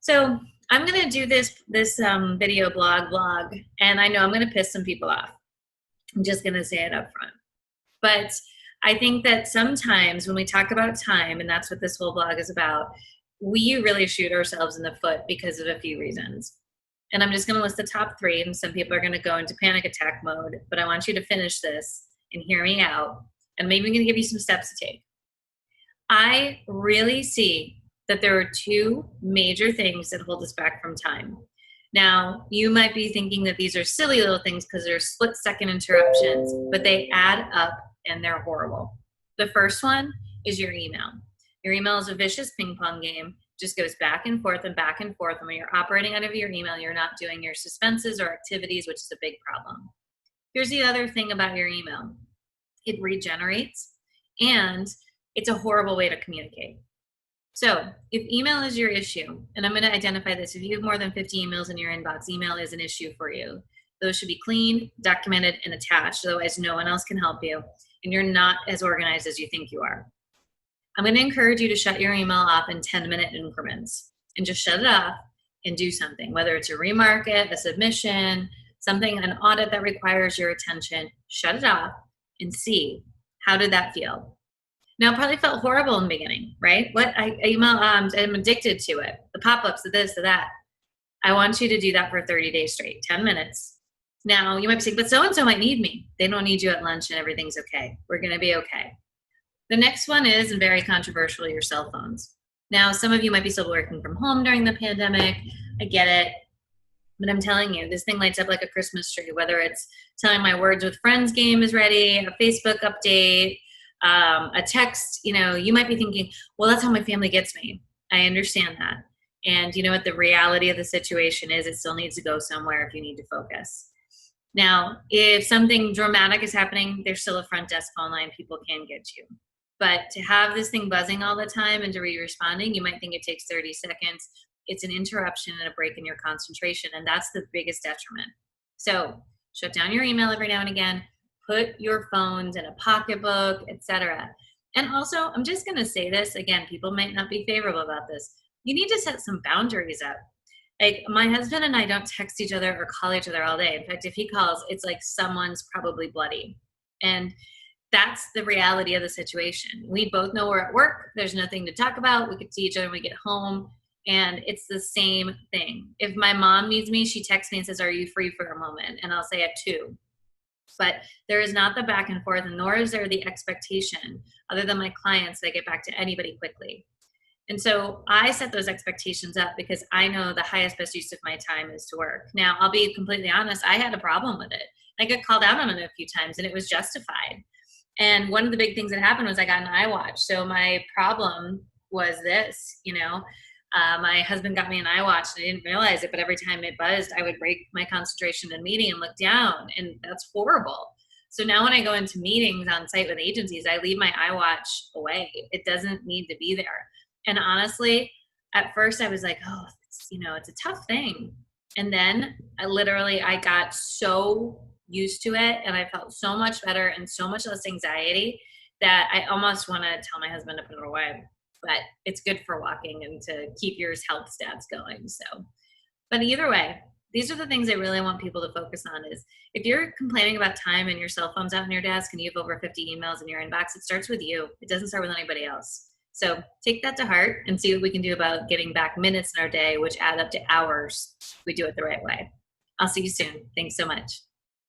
So I'm going to do this video blog, and I know I'm going to piss some people off. I'm just going to say it up front. But I think that sometimes when we talk about time, and that's what this whole blog is about, we really shoot ourselves in the foot because of a few reasons. And I'm just going to list the top three, and some people are going to go into panic attack mode, but I want you to finish this and hear me out, and maybe I'm going to give you some steps to take. I really see that there are two major things that hold us back from time. Now, you might be thinking that these are silly little things because they're split-second interruptions, but they add up and they're horrible. The first one is your email. Your email is a vicious ping pong game, just goes back and forth and back and forth. And when you're operating out of your email, you're not doing your suspenses or activities, which is a big problem. Here's the other thing about your email. It regenerates, and it's a horrible way to communicate. So if email is your issue, and I'm going to identify this, if you have more than 50 emails in your inbox, email is an issue for you. Those should be cleaned, documented, and attached. Otherwise, no one else can help you, and you're not as organized as you think you are. I'm going to encourage you to shut your email off in 10-minute increments and just shut it off and do something, whether it's a remarket, a submission, something, an audit that requires your attention. Shut it off and see, how did that feel? Now, it probably felt horrible in the beginning, right? I'm addicted to it. The pop-ups, the this, the that. I want you to do that for 30 days straight, 10 minutes. Now, you might be saying, but so-and-so might need me. They don't need you at lunch and everything's okay. We're going to be okay. The next one is, and very controversial, your cell phones. Now, some of you might be still working from home during the pandemic. I get it. But I'm telling you, this thing lights up like a Christmas tree, whether it's telling my Words with Friends game is ready, a Facebook update, a text. You might be thinking, well, that's how my family gets me. I understand that. And you know what the reality of the situation is? It still needs to go somewhere if you need to focus. Now, if something dramatic is happening, there's still a front desk phone line. People can get you. But to have this thing buzzing all the time and to be responding, you might think it takes 30 seconds. It's an interruption and a break in your concentration, and that's the biggest detriment. So shut down your email every now and again. Put your phones in a pocketbook, etc. And also, I'm just going to say this again, people might not be favorable about this. You need to set some boundaries up. Like, my husband and I don't text each other or call each other all day. In fact, if he calls, it's like someone's probably bloody. And that's the reality of the situation. We both know we're at work. There's nothing to talk about. We could see each other when we get home. And it's the same thing. If my mom needs me, she texts me and says, are you free for a moment? And I'll say at 2. But there is not the back and forth, and nor is there the expectation, other than my clients, that I get back to anybody quickly. And so I set those expectations up because I know the highest, best use of my time is to work. Now, I'll be completely honest, I had a problem with it. I got called out on it a few times, and it was justified. And one of the big things that happened was I got an iWatch. So my problem was this, my husband got me an iWatch, and I didn't realize it, but every time it buzzed, I would break my concentration in a meeting and look down, and that's horrible. So now when I go into meetings on site with agencies, I leave my iWatch away. It doesn't need to be there. And honestly, at first I was like, oh, it's a tough thing. And then I got so used to it, and I felt so much better and so much less anxiety that I almost want to tell my husband to put it away. But it's good for walking and to keep your health stats going. So, but either way, these are the things I really want people to focus on. Is if you're complaining about time and your cell phone's out on your desk and you have over 50 emails in your inbox, it starts with you. It doesn't start with anybody else. So take that to heart and see what we can do about getting back minutes in our day, which add up to hours if we do it the right way. I'll see you soon. Thanks so much.